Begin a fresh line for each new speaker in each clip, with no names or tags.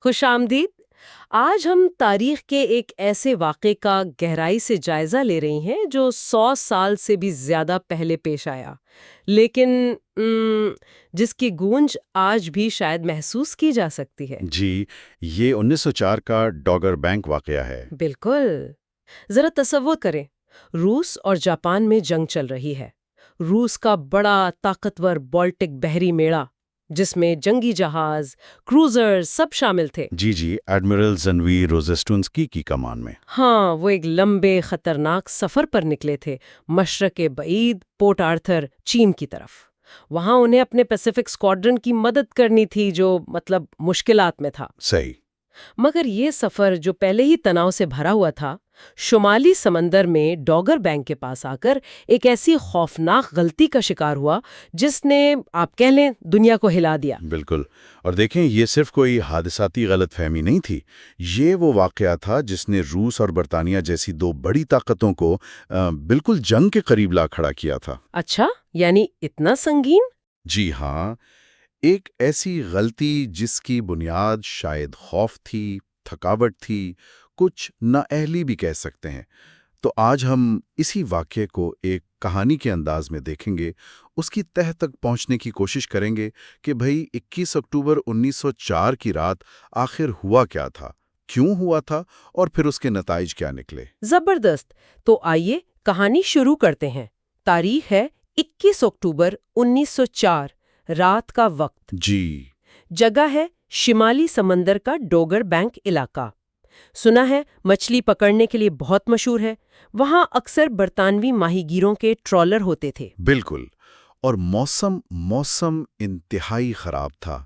خوش آمدید۔ آج ہم تاریخ کے ایک ایسے واقعے کا گہرائی سے جائزہ لے رہے ہیں جو 100 سال سے بھی زیادہ پہلے پیش آیا، لیکن جس کی گونج آج بھی شاید محسوس کی جا سکتی ہے۔
جی، یہ 1904 کا ڈاگر بینک واقعہ ہے۔
بالکل۔ ذرا تصور کریں، روس اور جاپان میں جنگ چل رہی ہے۔ روس کا بڑا طاقتور بالٹک بحری میڑا جس میں جنگی جہاز، کروزر سب شامل تھے۔
جی، ایڈمرل زنوی روزسٹونسکی کی کمان میں۔
ہاں، وہ ایک لمبے خطرناک سفر پر نکلے تھے، مشرق بعید پورٹ آرتھر چین کی طرف۔ وہاں انہیں اپنے پیسیفک اسکواڈرن کی مدد کرنی تھی جو مشکلات میں تھا۔
صحیح۔
مگر یہ سفر جو پہلے ہی تناؤ سے بھرا ہوا تھا، شمالی سمندر میں ڈاگر بینک کے پاس آ کر ایک ایسی خوفناک غلطی کا شکار ہوا جس نے آپ کہہ لیں دنیا کو ہلا دیا۔
بالکل۔ اور دیکھیں، یہ صرف کوئی حادثاتی غلط فہمی نہیں تھی، یہ وہ واقعہ تھا جس نے روس اور برطانیہ جیسی دو بڑی طاقتوں کو بالکل جنگ کے قریب لا کھڑا کیا تھا۔
اچھا، یعنی اتنا سنگین؟
جی ہاں، ایک ایسی غلطی جس کی بنیاد شاید خوف تھی، تھکاوٹ تھی، کچھ نااہلی بھی کہہ سکتے ہیں۔ تو آج ہم اسی واقعے کو ایک کہانی کے انداز میں دیکھیں گے، اس کی تہہ تک پہنچنے کی کوشش کریں گے کہ بھئی 21 اکتوبر 1904 کی رات آخر ہوا کیا تھا، کیوں ہوا تھا، اور پھر اس کے نتائج کیا نکلے۔
زبردست۔ تو آئیے کہانی شروع کرتے ہیں۔ تاریخ ہے 21 اکتوبر 1904، رات کا وقت۔
جی۔
جگہ ہے شمالی سمندر کا ڈوگر بینک علاقہ۔ سنا ہے مچھلی پکڑنے کے لیے بہت مشہور ہے، وہاں اکثر برطانوی ماہی گیروں کے ٹرالر ہوتے تھے۔
بالکل۔ اور موسم انتہائی خراب تھا،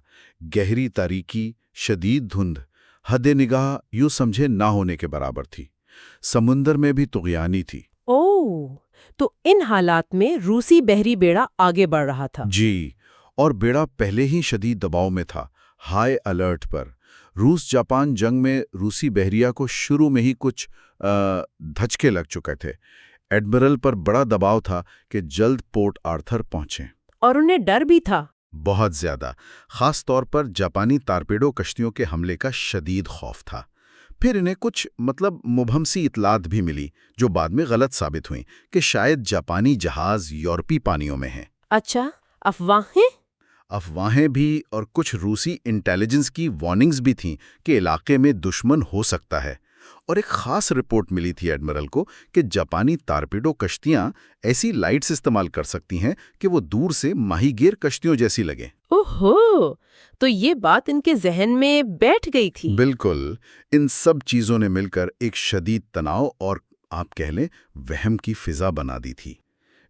گہری تاریکی، شدید دھند، حد نگاہ یوں سمجھے نہ ہونے کے برابر تھی۔ سمندر میں بھی طغیانی تھی۔
اوہ، تو ان حالات میں روسی بحری بیڑا آگے بڑھ رہا تھا۔
جی، اور بیڑا پہلے ہی شدید دباؤ میں تھا، ہائی الرٹ پر۔ روس جاپان جنگ میں روسی بحریہ کو شروع میں ہی کچھ دھچکے لگ چکے تھے۔ ایڈمرل پر بڑا دباؤ تھا کہ جلد پورٹ آرتھر پہنچیں۔
اور انہیں ڈر بھی تھا۔
بہت زیادہ، خاص طور پر جاپانی تارپیڈو کشتیوں کے حملے کا شدید خوف تھا۔ پھر انہیں کچھ مبہم سی اطلاعات بھی ملی جو بعد میں غلط ثابت ہوئیں کہ شاید جاپانی جہاز یورپی پانیوں میں ہیں۔
اچھا، افواہیں؟
افواہیں بھی، اور کچھ روسی انٹیلیجنس کی وارننگز بھی تھیں کہ علاقے میں دشمن ہو سکتا ہے۔ اور ایک خاص رپورٹ ملی تھی ایڈمرل کو کہ جاپانی تارپیڈو کشتیاں ایسی لائٹس استعمال کر سکتی ہیں کہ وہ دور سے ماہی گیر کشتیوں جیسی لگیں۔
اوہو، تو یہ بات ان کے ذہن میں بیٹھ گئی تھی۔
بالکل۔ ان سب چیزوں نے مل کر ایک شدید تناؤ اور آپ کہہ لیں وہم کی فضا بنا دی تھی۔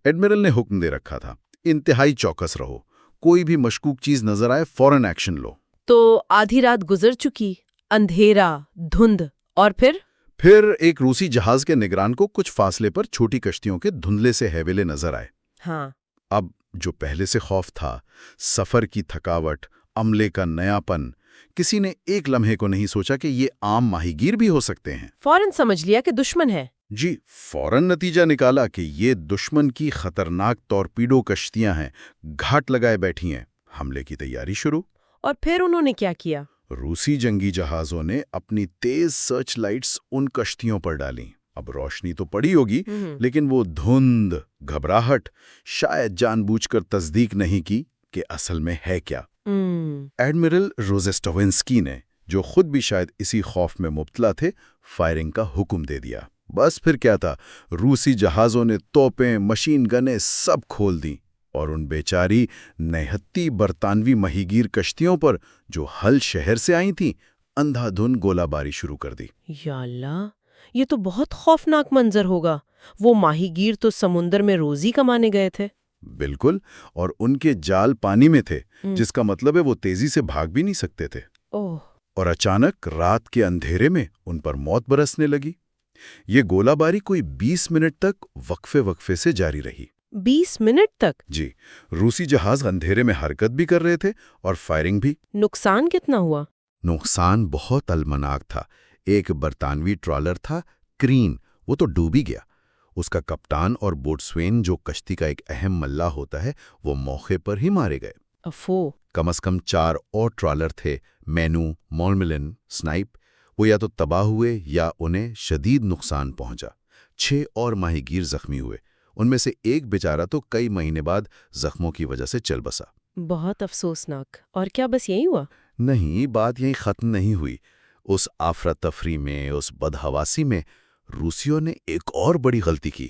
ایڈمرل نے حکم دے رکھا تھا، انتہائی چوکس رہو، کوئی بھی مشکوک چیز نظر آئے فوراً ایکشن لو۔
تو آدھی رات گزر چکی، اندھیرا، دھند، اور
پھر ایک روسی جہاز کے نگران کو کچھ فاصلے پر چھوٹی کشتیوں کے دھندلے سے ہیولے نظر آئے۔
ہاں،
اب جو پہلے سے خوف تھا، سفر کی تھکاوٹ، عملے کا نیا پن، کسی نے ایک لمحے کو نہیں سوچا کہ یہ عام ماہی گیر بھی ہو سکتے ہیں۔
فوراً سمجھ لیا کہ دشمن ہے۔
جی، فوراً نتیجہ نکالا کہ یہ دشمن کی خطرناک ٹورپیڈو کشتیاں ہیں، گھاٹ لگائے بیٹھی ہیں۔ حملے کی تیاری شروع۔
اور پھر انہوں نے کیا کیا؟
روسی جنگی جہازوں نے اپنی تیز سرچ لائٹس ان کشتیوں پر ڈالیں۔ اب روشنی تو پڑی ہوگی، لیکن وہ دھند، گھبراہٹ، شاید جان بوجھ کر تصدیق نہیں کی کہ اصل میں ہے کیا۔ ایڈمرل روزسٹوینسکی نے، جو خود بھی شاید اسی خوف میں مبتلا تھے، فائرنگ کا حکم دے دیا۔ بس پھر کیا تھا، روسی جہازوں نے توپیں، مشین گنیں سب کھول دیں، اور ان بیچاری نہتی برطانوی ماہی گیر کشتیوں پر جو حل شہر سے آئی تھیں، اندھا دھن گولہ باری شروع کر دی۔
یا اللہ، یہ تو بہت خوفناک منظر ہوگا۔ وہ ماہی گیر تو سمندر میں روزی کمانے گئے تھے۔
بالکل، اور ان کے جال پانی میں تھے، جس کا مطلب ہے وہ تیزی سے بھاگ بھی نہیں سکتے تھے۔ اور اچانک رات کے اندھیرے میں ان پر موت برسنے لگی۔ یہ گولہ باری کوئی 20 منٹ تک وقفے سے جاری رہی۔
20 منٹ تک؟
جی، روسی جہاز اندھیرے میں حرکت بھی کر رہے تھے اور فائرنگ بھی۔
نقصان کتنا ہوا؟
نقصان بہت المناک تھا۔ ایک برطانوی ٹرالر تھا کرین، وہ تو ڈوب ہی گیا۔ اس کا کپتان اور بوٹسوین جو کشتی کا ایک اہم ملا ہوتا ہے، وہ موقع پر ہی مارے گئے۔
افو،
کم از کم 4 اور ٹرالر تھے، مینو، مولملن، سنائپ، وہ یا تو تباہ ہوئے یا انہیں شدید نقصان پہنچا۔ 6 اور ماہی گیر زخمی ہوئے، ان میں سے ایک بیچارہ تو کئی مہینے بعد زخموں کی وجہ سے چل بسا۔
بہت افسوسناک۔ اور کیا بس یہی ہوا؟
نہیں، بات یہیں ختم نہیں ہوئی۔ اس افراتفری میں، اس بدحواسی میں روسیوں نے ایک اور بڑی غلطی کی۔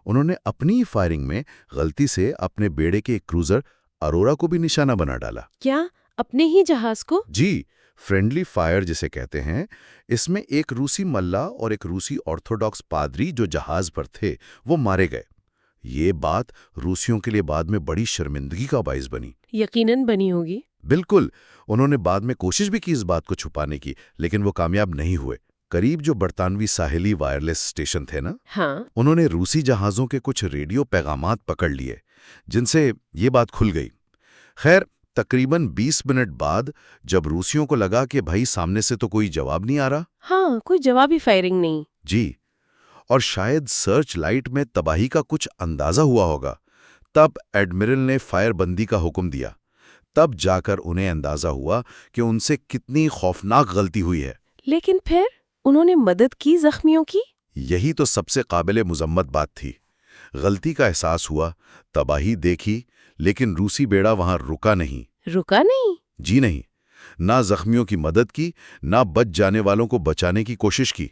انہوں نے اپنی فائرنگ میں غلطی سے اپنے بیڑے کے ایک کروزر ارورا کو بھی نشانہ بنا ڈالا۔
کیا اپنے ہی جہاز کو؟
جی، فرینڈلی فائر جسے کہتے ہیں۔ اس میں ایک روسی ملا اور ایک روسی آرتھوڈاکس پادری جو جہاز پر تھے وہ مارے گئے۔ یہ بات روسیوں کے لیے بعد میں بڑی شرمندگی کا باعث بنی۔
یقیناً بنی ہوگی۔
بالکل، انہوں نے بعد میں کوشش بھی کی اس بات کو چھپانے کی، لیکن وہ کامیاب نہیں ہوئے۔ قریب جو برطانوی ساحلی وائرلیس اسٹیشن تھے نا،
ہاں،
انہوں نے روسی جہازوں کے کچھ ریڈیو پیغامات پکڑ لیے، جن سے یہ بات کھل گئی۔ خیر، تقریباً 20 منٹ بعد جب روسیوں کو لگا کہ بھائی سامنے سے تو کوئی جواب نہیں آ رہا،
ہاں، کوئی جوابی فائرنگ نہیں۔
جی، اور شاید سرچ لائٹ میں تباہی کا کچھ اندازہ ہوا ہوگا، تب ایڈمرل نے فائر بندی کا حکم دیا۔ تب جا کر انہیں اندازہ ہوا کہ ان سے کتنی خوفناک غلطی ہوئی ہے۔
لیکن پھر انہوں نے مدد کی زخمیوں کی؟
یہی تو سب سے قابل مذمت بات تھی۔ غلطی کا احساس ہوا، تباہی دیکھی، لیکن روسی بیڑا وہاں رکا نہیں۔
رکا نہیں؟
جی نہیں، نہ زخمیوں کی مدد کی، نہ بچ جانے والوں کو بچانے کی کوشش کی۔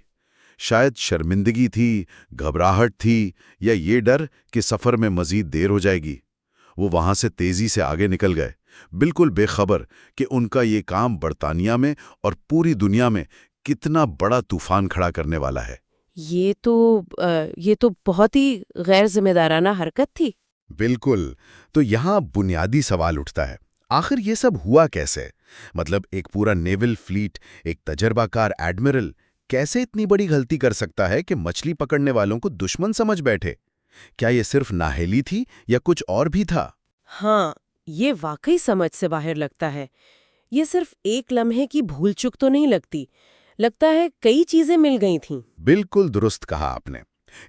شاید شرمندگی تھی، گھبراہٹ تھی، یا یہ ڈر کہ سفر میں مزید دیر ہو جائے گی۔ وہ وہاں سے تیزی سے آگے نکل گئے، بالکل بے خبر کہ ان کا یہ کام برطانیہ میں اور پوری دنیا میں کتنا بڑا طوفان کھڑا کرنے والا ہے۔
یہ تو بہت ہی غیر ذمہ دارانہ حرکت تھی۔
بالکل، تو یہاں بنیادی سوال اٹھتا ہے، آخر یہ سب ہوا کیسے؟ مطلب ایک پورا نیول فلیٹ، ایک تجربہ کار ایڈمرل کیسے اتنی بڑی غلطی کر سکتا ہے کہ مچھلی پکڑنے والوں کو دشمن سمجھ بیٹھے؟ کیا یہ صرف نااہلی تھی یا کچھ اور بھی تھا؟
ہاں، یہ واقعی سمجھ سے باہر لگتا ہے۔ یہ صرف ایک لمحے کی بھول چک تو نہیں لگتا ہے کئی چیزیں مل گئی تھیں۔
بالکل درست کہا آپ نے۔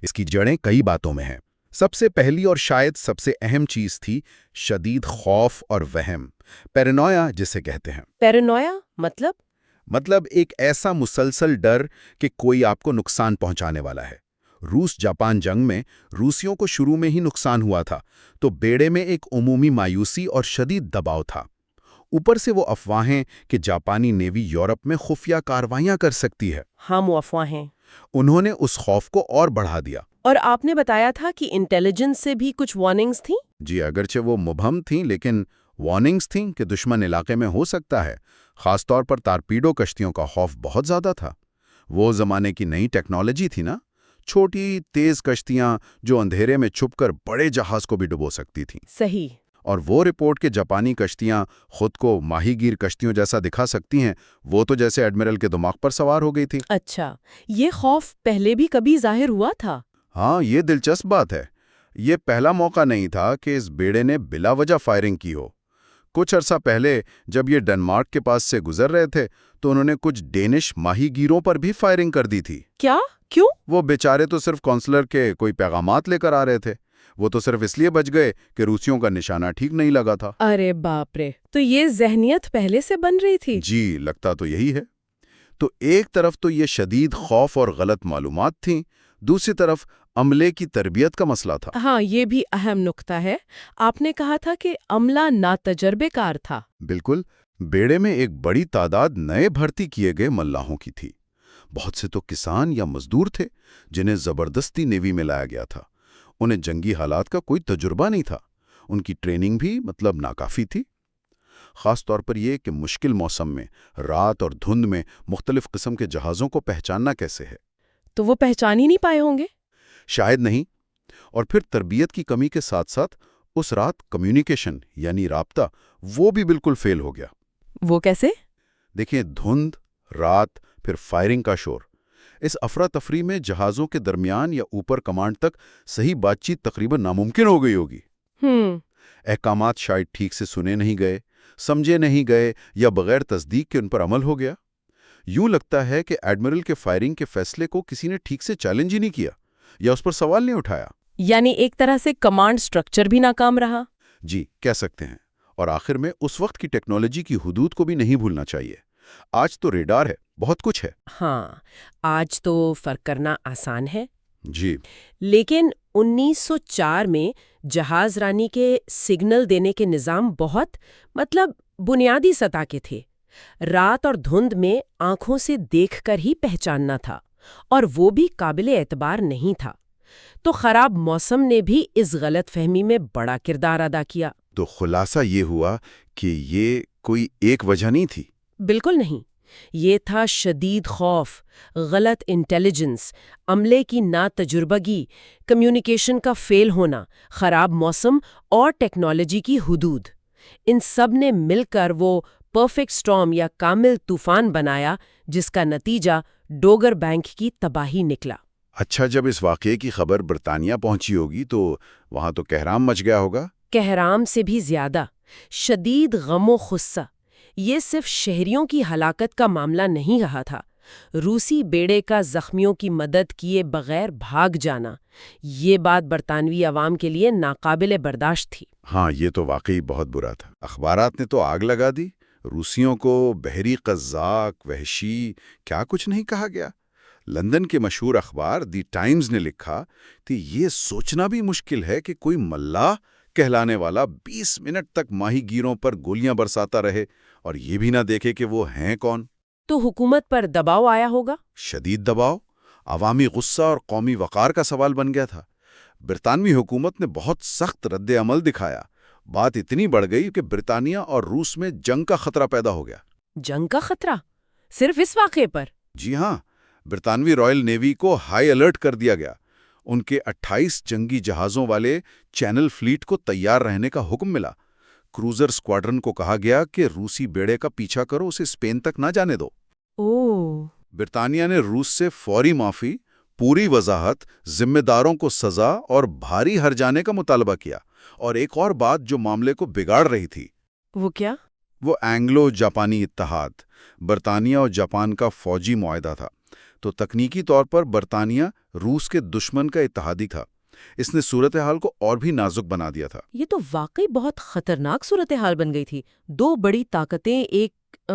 اس کی جڑیں کئی باتوں میں ہیں۔ سب سے پہلی اور شاید سب سے اہم چیز تھی شدید خوف اور وہم، پیرانویا جسے کہتے ہیں۔
پیرانویا
مطلب ایک ایسا مسلسل ڈر کہ کوئی آپ کو نقصان پہنچانے والا ہے۔ روس جاپان جنگ میں روسیوں کو شروع میں ہی نقصان ہوا تھا، تو بیڑے میں ایک عمومی مایوسی اور شدید دباؤ تھا۔ اوپر سے وہ افواہیں کہ جاپانی نیوی یورپ میں خفیہ کارروائیاں کر سکتی ہے۔
ہاں، وہ افواہیں۔
انہوں نے اس خوف کو اور بڑھا دیا۔
اور آپ نے بتایا تھا کہ انٹیلیجنس سے بھی کچھ وارننگز تھیں؟
جی، اگرچہ وہ مبہم تھیں لیکن وارننگز تھیں کہ دشمن علاقے میں ہو سکتا ہے۔ خاص طور پر تارپیڈو کشتیوں کا خوف بہت زیادہ تھا۔ وہ زمانے کی نئی ٹیکنالوجی تھی نا، چھوٹی تیز کشتیاں جو اندھیرے میں چھپ کر بڑے جہاز کو بھی ڈبو سکتی تھیں۔
صحیح۔
اور وہ رپورٹ کہ جاپانی کشتیاں خود کو ماہی گیر کشتیوں جیسا دکھا سکتی ہیں، وہ تو جیسے ایڈمرل کے دماغ پر سوار ہو گئی تھی۔
اچھا، یہ خوف پہلے بھی کبھی ظاہر ہوا تھا؟
ہاں، یہ دلچسپ بات ہے۔ یہ پہلا موقع نہیں تھا کہ اس بیڑے نے بلا وجہ فائرنگ کی ہو۔ کچھ عرصہ پہلے جب یہ ڈنمارک کے پاس سے گزر رہے تھے تو انہوں نے کچھ ڈینش ماہی گیروں پر بھی فائرنگ کر دی تھی۔
کیا؟ کیوں؟
وہ بیچارے تو صرف کونسلر کے کوئی پیغامات لے کر آ رہے تھے، وہ تو صرف اس لیے بچ گئے کہ روسیوں کا نشانہ ٹھیک نہیں لگا تھا۔
ارے باپ رے، تو یہ ذہنیت پہلے سے بن رہی تھی؟
جی، لگتا تو یہی ہے۔ تو ایک طرف تو یہ شدید خوف اور غلط معلومات تھیں، دوسری طرف عملے کی تربیت کا مسئلہ تھا۔
ہاں، یہ بھی اہم نقطہ ہے۔ آپ نے کہا تھا کہ عملہ ناتجربے کار تھا۔
بالکل، بیڑے میں ایک بڑی تعداد نئے بھرتی کیے گئے ملاحوں کی تھی۔ بہت سے تو کسان یا مزدور تھے جنہیں زبردستی نیوی میں لایا گیا تھا۔ انہیں جنگی حالات کا کوئی تجربہ نہیں تھا، ان کی ٹریننگ بھی ناکافی تھی۔ خاص طور پر یہ کہ مشکل موسم میں رات اور دھند میں مختلف قسم کے جہازوں کو پہچاننا کیسے ہے۔
تو وہ پہچان ہی نہیں پائے ہوں گے؟
شاید نہیں۔ اور پھر تربیت کی کمی کے ساتھ ساتھ اس رات کمیونیکیشن یعنی رابطہ وہ بھی بالکل فیل ہو گیا۔
وہ کیسے؟
دیکھیں، دھند، رات، پھر فائرنگ کا شور، اس افراتفری میں جہازوں کے درمیان یا اوپر کمانڈ تک صحیح بات چیت تقریباً ناممکن ہو گئی ہوگی۔ احکامات شاید ٹھیک سے سنے نہیں گئے، سمجھے نہیں گئے، یا بغیر تصدیق کے ان پر عمل ہو گیا۔ یوں لگتا ہے کہ ایڈمرل کے فائرنگ کے فیصلے کو کسی نے ٹھیک سے چیلنج ہی نہیں کیا یا اس پر سوال نہیں اٹھایا۔
یعنی ایک طرح سے کمانڈ سٹرکچر بھی ناکام رہا؟
جی، کہہ سکتے ہیں۔ اور آخر میں اس وقت کی ٹیکنالوجی کی حدود کو بھی نہیں بھولنا چاہیے۔ آج تو ریڈار ہے، بہت کچھ ہے۔
ہاں، آج تو فرق کرنا آسان ہے،
جی
لیکن 1904 میں جہاز رانی کے سگنل دینے کے نظام بہت بنیادی سطح کے تھے۔ رات اور دھند میں آنکھوں سے دیکھ کر ہی پہچاننا تھا، اور وہ بھی قابل اعتبار نہیں تھا۔ تو خراب موسم نے بھی اس غلط فہمی میں بڑا کردار ادا کیا۔
تو خلاصہ یہ ہوا کہ یہ کوئی ایک وجہ نہیں تھی۔
بالکل نہیں، یہ تھا شدید خوف، غلط انٹیلیجنس، عملے کی ناتجربگی، کمیونیکیشن کا فیل ہونا، خراب موسم اور ٹیکنالوجی کی حدود۔ ان سب نے مل کر وہ پرفیکٹ سٹارم یا کامل طوفان بنایا جس کا نتیجہ ڈوگر بینک کی تباہی نکلا۔
اچھا، جب اس واقعے کی خبر برطانیہ پہنچی ہوگی تو وہاں تو کہرام مچ گیا ہوگا؟
کہرام سے بھی زیادہ، شدید غم و غصہ۔ یہ صرف شہریوں کی ہلاکت کا معاملہ نہیں رہا تھا۔ روسی بیڑے کا زخمیوں کی مدد کیے بغیر بھاگ جانا، یہ بات برطانوی عوام کے لیے ناقابل برداشت تھی۔
ہاں، یہ تو واقعی بہت برا تھا۔ اخبارات نے تو آگ لگا دی، روسیوں کو بحری قزاق، وحشی، کیا کچھ نہیں کہا گیا۔ لندن کے مشہور اخبار دی ٹائمز نے لکھا کہ یہ سوچنا بھی مشکل ہے کہ کوئی ملاح کہلانے والا 20 منٹ تک ماہی گیروں پر گولیاں برساتا رہے اور یہ بھی نہ دیکھے کہ وہ ہیں کون۔
تو حکومت پر دباؤ آیا ہوگا؟
شدید دباؤ، عوامی غصہ اور قومی وقار کا سوال بن گیا تھا۔ برطانوی حکومت نے بہت سخت رد عمل دکھایا۔ بات اتنی بڑھ گئی کہ برطانیہ اور روس میں جنگ کا خطرہ پیدا ہو گیا۔
جنگ کا خطرہ؟ صرف اس واقعے پر؟
جی ہاں، برطانوی رائل نیوی کو ہائی الرٹ کر دیا گیا۔ ان کے 28 جنگی جہازوں والے چینل فلیٹ کو تیار رہنے کا حکم ملا۔ کروزر اسکواڈرن کو کہا گیا کہ روسی بیڑے کا پیچھا کرو، اسے اسپین تک نہ جانے دو۔ برطانیہ نے روس سے فوری معافی، پوری وضاحت، ذمہ داروں کو سزا اور بھاری ہرجانے کا مطالبہ کیا۔ اور ایک اور بات جو معاملے کو بگاڑ رہی تھی،
وہ کیا؟
وہ اینگلو جاپانی اتحاد، برطانیہ اور جاپان کا فوجی معاہدہ تھا۔ تو تکنیکی طور پر برطانیہ روس کے دشمن کا اتحادی تھا۔ اس نے صورتحال کو اور بھی نازک بنا دیا تھا۔
یہ تو واقعی بہت خطرناک صورتحال بن گئی تھی۔ دو بڑی طاقتیں ایک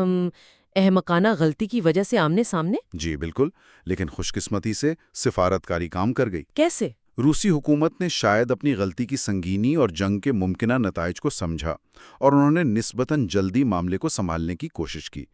احمقانہ غلطی کی وجہ سے آمنے سامنے۔
جی بالکل، لیکن خوش قسمتی سے سفارتکاری کام کر گئی۔
کیسے؟
روسی حکومت نے شاید اپنی غلطی کی سنگینی اور جنگ کے ممکنہ نتائج کو سمجھا، اور انہوں نے نسبتاً جلدی معاملے کو سنبھالنے کی کوشش کی۔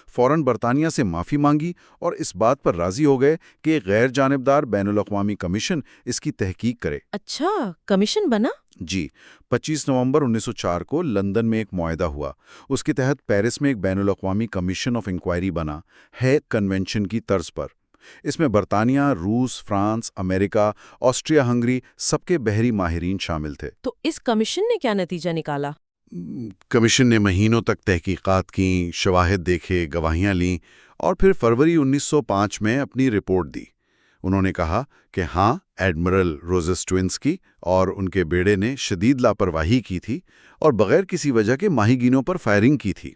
فوراً برطانیہ سے معافی مانگی اور اس بات پر راضی ہو گئے کہ ایک غیر جانبدار بین الاقوامی کمیشن اس کی تحقیق کرے۔
اچھا، کمیشن بنا؟
جی، 25 نومبر 1904 کو لندن میں ایک معاہدہ ہوا۔ اس کے تحت پیرس میں ایک بین الاقوامی کمیشن آف انکوائری بنا، ہے کنونشن کی طرز پر۔ اس میں برطانیہ، روس، فرانس، امریکہ، آسٹریا ہنگری سب کے بحری ماہرین شامل تھے۔
تو اس کمیشن نے کیا نتیجہ نکالا؟
کمیشن نے مہینوں تک تحقیقات کیں، شواہد دیکھے، گواہیاں لیں، اور پھر فروری 1905 میں اپنی رپورٹ دی۔ انہوں نے کہا کہ ہاں، ایڈمرل روزسٹوینسکی اور ان کے بیڑے نے شدید لاپرواہی کی تھی اور بغیر کسی وجہ کے ماہی گیروں پر فائرنگ کی تھی۔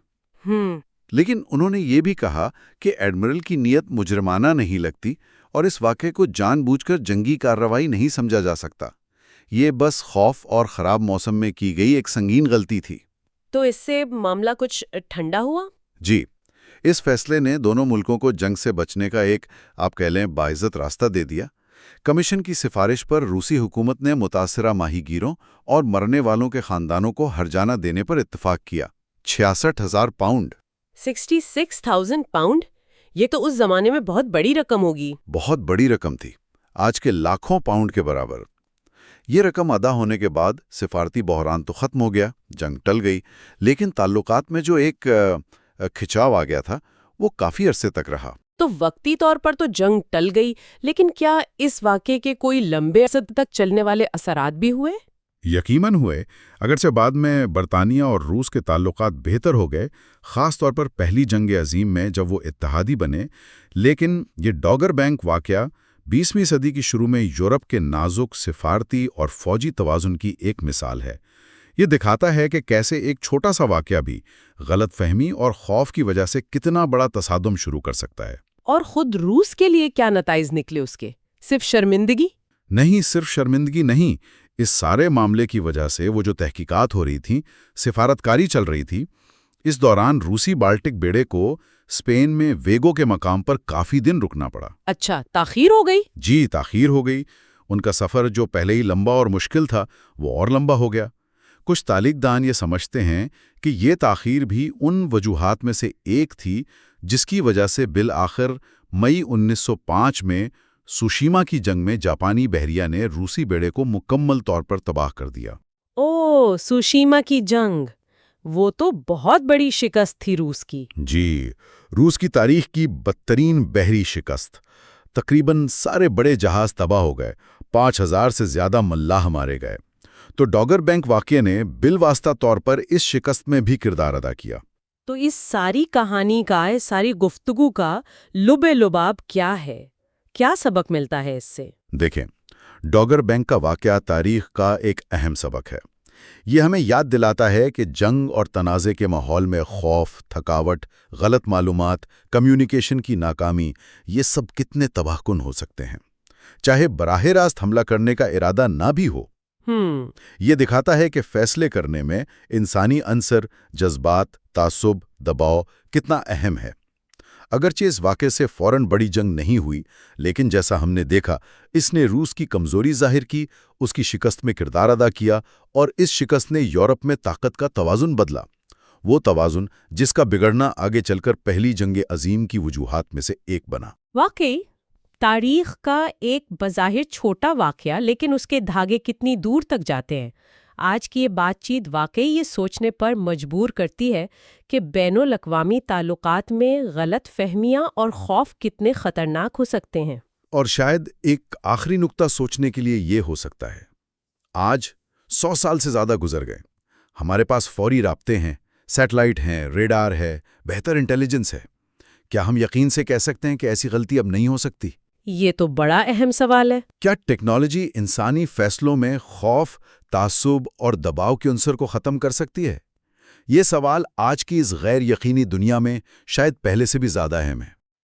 لیکن انہوں نے یہ بھی کہا کہ ایڈمرل کی نیت مجرمانہ نہیں لگتی اور اس واقعے کو جان بوجھ کر جنگی کارروائی نہیں سمجھا جا سکتا۔ یہ بس خوف اور خراب موسم میں کی گئی ایک سنگین غلطی تھی۔
تو اس سے معاملہ کچھ ٹھنڈا ہوا؟
جی، اس فیصلے نے دونوں ملکوں کو جنگ سے بچنے کا ایک، آپ کہہ لیں، باعزت راستہ دے دیا۔ کمیشن کی سفارش پر روسی حکومت نے متاثرہ ماہی گیروں اور مرنے والوں کے خاندانوں کو ہرجانہ دینے پر اتفاق کیا۔ 66,000 پاؤنڈ۔
66,000 پاؤنڈ؟ یہ تو اس زمانے میں بہت بڑی رقم ہوگی۔
بہت بڑی رقم تھی، آج کے لاکھوں پاؤنڈ کے برابر۔ یہ رقم ادا ہونے کے بعد سفارتی بحران تو ختم ہو گیا، جنگ ٹل گئی، لیکن تعلقات میں جو ایک کھچاو آ گیا تھا وہ کافی عرصے تک رہا۔
تو وقتی طور پر تو جنگ ٹل گئی، لیکن کیا اس واقعے کے کوئی لمبے عرصے تک چلنے والے اثرات بھی ہوئے؟
یقیناً ہوئے، اگرچہ بعد میں برطانیہ اور روس کے تعلقات بہتر ہو گئے، خاص طور پر پہلی جنگ عظیم میں جب وہ اتحادی بنے۔ لیکن یہ ڈوگر بینک واقعہ 20ویں صدی کی شروع میں یورپ کے نازک سفارتی اور فوجی توازن کی ایک مثال ہے۔ یہ دکھاتا ہے کہ کیسے ایک چھوٹا سا واقعہ بھی غلط فہمی اور خوف کی وجہ سے کتنا بڑا تصادم شروع کر سکتا ہے۔
اور خود روس کے لیے کیا نتائج نکلے اس کے؟ صرف شرمندگی؟
نہیں، صرف شرمندگی نہیں، اس سارے معاملے کی وجہ سے وہ جو تحقیقات ہو رہی تھیں، سفارتکاری چل رہی تھی، اس دوران روسی بالٹک بیڑے کو اسپین میں ویگو کے مقام پر کافی دن رکنا پڑا۔
اچھا، تاخیر ہو گئی؟
جی، تاخیر ہو گئی۔ ان کا سفر جو پہلے ہی لمبا اور مشکل تھا، وہ اور لمبا ہو گیا۔ کچھ تاریخ دان یہ سمجھتے ہیں کہ یہ تاخیر بھی ان وجوہات میں سے ایک تھی جس کی وجہ سے بالآخر مئی 1905 میں سوشیما کی جنگ میں جاپانی بحریہ نے روسی بیڑے کو مکمل طور پر تباہ کر دیا۔
او، سوشیما کی جنگ، وہ تو بہت بڑی شکست تھی روس کی۔
جی، روس کی تاریخ کی بدترین بحری شکست۔ تقریباً سارے بڑے جہاز تباہ ہو گئے، 5000 سے زیادہ ملاح مارے گئے۔ تو ڈاگر بینک واقعے نے بالواسطہ طور پر اس شکست میں بھی کردار ادا کیا۔
تو اس ساری کہانی کا، اس ساری گفتگو کا لب لباب کیا ہے؟ کیا سبق ملتا ہے اس سے؟
دیکھیں، ڈاگر بینک کا واقعہ تاریخ کا ایک اہم سبق ہے۔ یہ ہمیں یاد دلاتا ہے کہ جنگ اور تنازع کے ماحول میں خوف، تھکاوٹ، غلط معلومات، کمیونیکیشن کی ناکامی، یہ سب کتنے تباہ کن ہو سکتے ہیں، چاہے براہ راست حملہ کرنے کا ارادہ نہ بھی ہو۔ یہ دکھاتا ہے کہ فیصلے کرنے میں انسانی عنصر، جذبات، تعصب، دباؤ کتنا اہم ہے۔ اگرچہ اس واقعے سے فوراً بڑی جنگ نہیں ہوئی، لیکن جیسا ہم نے دیکھا، اس نے روس کی کمزوری ظاہر کی، اس کی شکست میں کردار ادا کیا، اور اس شکست نے یورپ میں طاقت کا توازن بدلا۔ وہ توازن جس کا بگڑنا آگے چل کر پہلی جنگ عظیم کی وجوہات میں سے ایک بنا۔
واقعی تاریخ کا ایک بظاہر چھوٹا واقعہ، لیکن اس کے دھاگے کتنی دور تک جاتے ہیں۔ آج کی یہ بات چیت واقعی یہ سوچنے پر مجبور کرتی ہے کہ بین الاقوامی تعلقات میں غلط فہمیاں اور خوف کتنے خطرناک ہو سکتے ہیں۔
اور شاید ایک آخری نقطہ سوچنے کے لیے یہ ہو سکتا ہے، آج 100 سال سے زیادہ گزر گئے، ہمارے پاس فوری رابطے ہیں، سیٹلائٹ ہیں، ریڈار ہے، بہتر انٹیلیجنس ہے۔ کیا ہم یقین سے کہہ سکتے ہیں کہ ایسی غلطی اب نہیں ہو سکتی؟
یہ تو بڑا اہم سوال ہے۔
کیا ٹیکنالوجی انسانی فیصلوں میں خوف، تعصب اور دباؤ کے عنصر کو ختم کر سکتی ہے؟ یہ سوال آج کی اس غیر یقینی دنیا میں شاید پہلے سے بھی زیادہ اہم ہے۔